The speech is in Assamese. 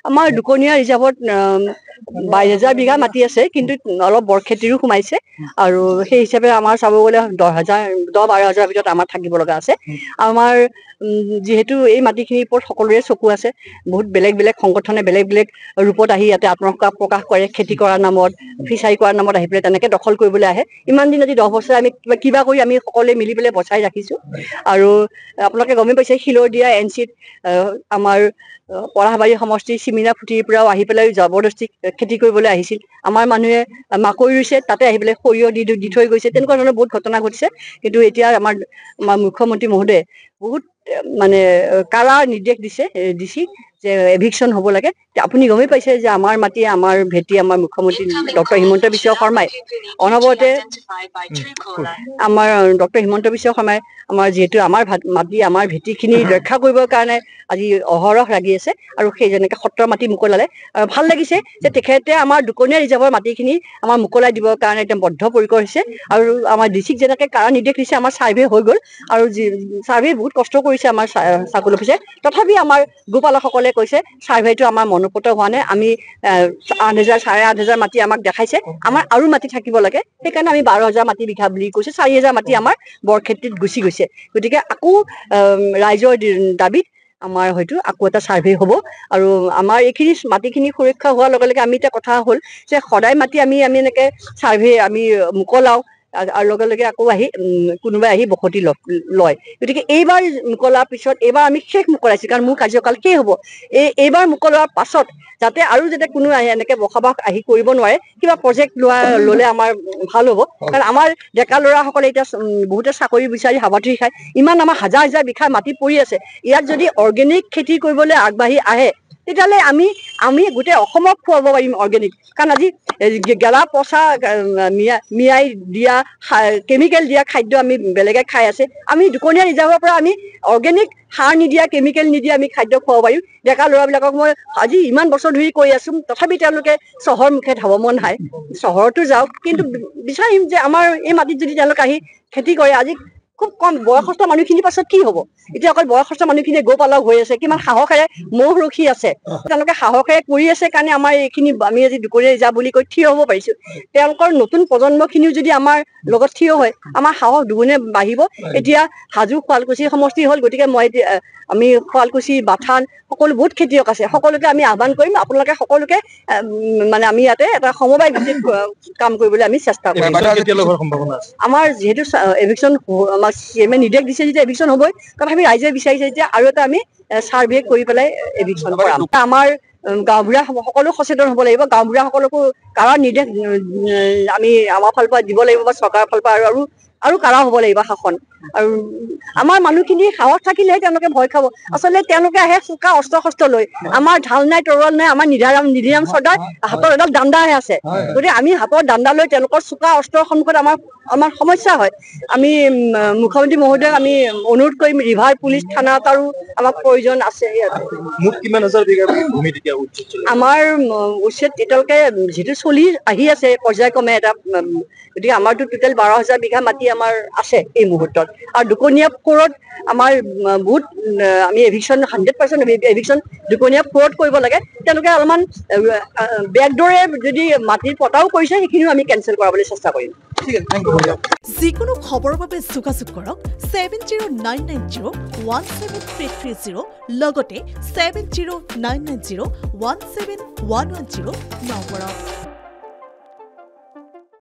আমাৰ দুকনীয়া ৰিজাৰ্ভত 22,000 বিঘা মাটি আছে, কিন্তু অলপ বৰখেতিৰো সোমাইছে আৰু সেই হিচাপে আমাৰ চাব গ'লে 10,000-12,000 ভিতৰত আমাৰ থাকিব লগা আছে। আমাৰ যিহেতু এই মাটিখিনিৰ ওপৰত সকলোৰে চকু আছে, বহুত বেলেগ বেলেগ সংগঠনে বেলেগ বেলেগ ৰূপত আহি ইয়াতে আত্মসকাহ প্ৰকাশ কৰে, খেতি কৰাৰ নামত, ফিচাৰী কৰাৰ নামত আহি পেলাই তেনেকে দখল কৰিবলৈ আহে। ইমান দিন আজি 10 বছৰ আমি কিবা কৰি আমি সকলোৱে মিলি পেলাই বচাই ৰাখিছো। আৰু আপোনালোকে গমেই পাইছে শিলৰদিয়া NCত আমাৰ পঢ়াবাৰী সমষ্টিৰ চিমিনা ফুটিৰ পৰাও আহি পেলাই জবৰদস্তি খেতি কৰিবলৈ আহিছিল। আমাৰ মানুহে মাকৈ ৰুইছে, তাতে আহি পেলাই সৰিয়হ দি থৈ গৈছে। তেনেকুৱা ধৰণৰ বহুত ঘটনা ঘটিছে। কিন্তু এতিয়া আমাৰ মুখ্যমন্ত্ৰী মহোদয়ে বহুত মানে কাৰা নিৰ্দেশ দিছে যে এভিকশ্যন হ'ব লাগে। আপুনি গমেই পাইছে যে আমাৰ মাটি আমাৰ ভেটি আমাৰ মুখ্যমন্ত্ৰী ডক্টৰ হিমন্ত বিশ্ব শৰ্মাই অনবৰতে আমাৰ ডক্টৰ হিমন্ত বিশ্ব শৰ্মাই আমাৰ যিহেতু আমাৰ মাটি আমাৰ ভেটিখিনি ৰক্ষা কৰিবৰ কাৰণে আজি অহৰহ লাগি আছে। আৰু সেই যেনেকে সত্ৰৰ মাটি মোকলালে ভাল লাগিছে যে তেখেতে আমাৰ দুকনীয়া ৰিজাৰ্ভৰ মাটিখিনি আমাৰ মোকলাই দিবৰ কাৰণে একদম বদ্ধপৰিকৰ হৈছে। আৰু আমাৰ ডিচিক যেনেকে কাৰা নিৰ্দেশ দিছে, আমাৰ চাৰ্ভে হৈ গ'ল আৰু চাৰ্ভে বহুত কষ্ট কৰিছে আমাৰ চাৰ্কল অফিচে। তথাপি আমাৰ গোপালকসকলে কৈছে চাৰ্ভেটো আমাৰ মনোপুত হোৱা নাই। আমি 8,000 8,500 মাটি আমাক দেখাইছে, আমাৰ আৰু মাটি থাকিব লাগে। সেইকাৰণে আমি 12,000 মাটি বিঘা বুলি কৈছো। 4,000 মাটি আমাৰ বৰখেতিত গুচি গৈছে। গতিকে আকৌ ৰাইজৰ দাবীত আমাৰ হয়তো আকৌ এটা চাৰ্ভে হ'ব। আৰু আমাৰ এইখিনি মাটিখিনি সুৰক্ষা হোৱাৰ লগে লগে আমি এতিয়া কথা হ'ল যে সদায় মাটি আমি এনেকে চাৰ্ভে আমি মোকলাও আৰু লগে লগে আকৌ আহি কোনোবাই আহি বসতি লয়। গতিকে এইবাৰ মোকলাৰ পিছত এইবাৰ আমি শেষ মোকলাইছো, কাৰণ মোৰ কাৰ্যকাল শেষ হ'ব। এইবাৰ মোকলোৱাৰ পাছত যাতে আৰু যাতে কোনো এনেকে বসবাস আহি কৰিব নোৱাৰে, কিবা প্ৰজেক্ট ল'লে আমাৰ ভাল হ'ব। কাৰণ আমাৰ ডেকা ল'ৰাসকলে এতিয়া বহুতে চাকৰি বিচাৰি হাবাথুৰি খায়। ইমান আমাৰ হাজাৰ হাজাৰ বিঘা মাটি পৰি আছে। ইয়াত যদি অৰ্গেনিক খেতি কৰিবলৈ আগবাঢ়ি আহে, তেতিয়াহ'লে আমি গোটেই অসমক খুৱাব পাৰিম অৰ্গেনিক। কাৰণ আজি গেলা পচা মিয়াই দিয়া কেমিকেল দিয়া খাদ্য আমি বেলেগে খাই আছে। আমি দুকনীয়া ৰিজাৰ্ভৰ পৰা আমি অৰ্গেনিক সাৰ নিদিয়া কেমিকেল নিদিয়া আমি খাদ্য খুৱাব পাৰিম। ডেকা ল'ৰাবিলাকক মই আজি ইমান বছৰ ধৰি কৈ আছো, তথাপি তেওঁলোকে চহৰ মুখে ধাব মন নাই। চহৰতো যাওক, কিন্তু বিচাৰিম যে আমাৰ এই মাটিত যদি তেওঁলোকে আহি খেতি কৰে, আজি খুব কম বয়সস্থ মানুহখিনিৰ পাছত কি হ'ব? এতিয়া অকল বয়সস্থ মানুহখিনিয়ে গোপালক হৈ আছে, কিমান সাহসেৰে মহ ৰখি আছে। তেওঁলোকে সাহসেৰে কৰি আছে কাৰণে আমাৰ এইখিনি আমি আজি দুকনীয়া ৰিজাৰ্ভ বুলি কৈ থিয় হ'ব পাৰিছো। তেওঁলোকৰ নতুন প্ৰজন্মখিনিও যদি আমাৰ লগত থিয় হয়, আমাৰ সাহস দুগুণে বাঢ়িব। এতিয়া হাজো শুৱালকুছি সমষ্টি হ'ল, গতিকে আমি শুৱালকুছি বাথান সকলো বহুত খেতিয়ক আছে, সকলোকে আমি আহ্বান কৰিম। আপোনালোকে সকলোকে মানে আমি ইয়াতে এটা সমবায় ভিত্তিত কাম কৰিবলৈ আমি চেষ্টা কৰিম। আমাৰ যিহেতু এভিকশ্যন আমাক CM নিৰ্দেশ দিছে যেতিয়া এভিকশ্যন হ'বই। তথাপি ৰাইজে বিচাৰিছে যেতিয়া আৰু এটা আমি চাৰ্ভে কৰি পেলাই এভিকশ্যন কৰাম। আমাৰ গাঁওবুঢ়া সকলো সচেতন হ'ব লাগিব। গাঁওবুঢ়াসকলকো কাৰা নিৰ্দেশ আমি আমাৰ ফালৰ পৰা দিব লাগিব বা চৰকাৰৰ ফালৰ পৰা আৰু কাৰা হ'ব লাগিব শাসন। আৰু আমাৰ মানুহখিনি সাহস থাকিলেহে তেওঁলোকে ভয় খাব। আচলতে তেওঁলোকে আহে চোকা অস্ত্ৰ শস্ত্ৰ লৈ। আমাৰ ঢাল নাই, তৰোৱাল নাই, আমাৰ নিধিৰাম চৰ্দাৰ হাতত এডাল দাণ্ডাহে আছে। গতিকে আমি হাতৰ দাণ্ডা লৈ তেওঁলোকৰ চোকা অস্ত্ৰৰ সন্মুখত আমাৰ সমস্যা হয়। আমি মুখ্যমন্ত্ৰী মহোদয়ক আমি অনুৰোধ কৰিম, ৰিভাৰ পুলিচ থানা এটাৰো আমাক প্ৰয়োজন আছে। আমাৰ উচ্ছেদ এতিয়ালৈকে যিটো চলি আহি আছে পৰ্যায়ক্ৰমে এটা, গতিকে আমাৰতো টোটেল 12,000 বিঘা মাটি আমাৰ আছে এই মুহূৰ্তত। আৰু দুকনীয়া 4ত আমাৰ বহুত আমি এভিকশ্যন 100% এভিকশ্যন দুকনীয়া 4ত কৰিব লাগে। তেওঁলোকে অলপমান বেকডোৰে যদি মাটিৰ পটাও কৰিছে, সেইখিনিও আমি কেনচেল কৰাবলৈ চেষ্টা কৰিম। যিকোনো খবৰৰ বাবে যোগাযোগ কৰক 7099017330 লগতে 7099017110 নম্বৰত।